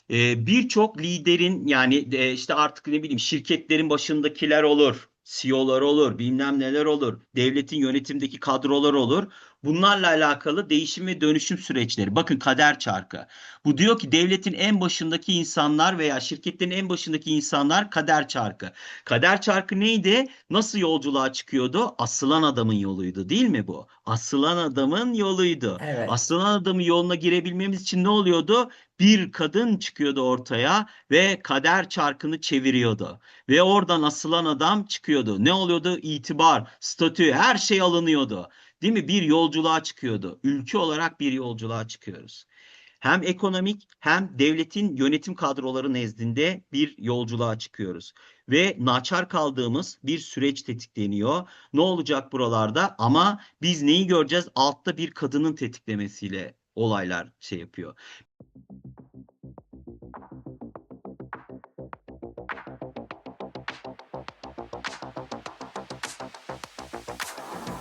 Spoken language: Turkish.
Birçok liderin yani işte artık ne bileyim şirketlerin başındakiler olur, CEO'lar olur, bilmem neler olur, devletin yönetimdeki kadrolar olur. Bunlarla alakalı değişim ve dönüşüm süreçleri. Bakın kader çarkı. Bu diyor ki devletin en başındaki insanlar veya şirketlerin en başındaki insanlar kader çarkı. Kader çarkı neydi? Nasıl yolculuğa çıkıyordu? Asılan adamın yoluydu, değil mi bu? Asılan adamın yoluydu. Evet. Asılan adamın yoluna girebilmemiz için ne oluyordu? Bir kadın çıkıyordu ortaya ve kader çarkını çeviriyordu. Ve oradan asılan adam çıkıyordu. Ne oluyordu? İtibar, statü, her şey alınıyordu. Değil mi? Bir yolculuğa çıkıyordu. Ülke olarak bir yolculuğa çıkıyoruz. Hem ekonomik hem devletin yönetim kadroları nezdinde bir yolculuğa çıkıyoruz. Ve naçar kaldığımız bir süreç tetikleniyor. Ne olacak buralarda? Ama biz neyi göreceğiz? Altta bir kadının tetiklemesiyle olaylar şey yapıyor.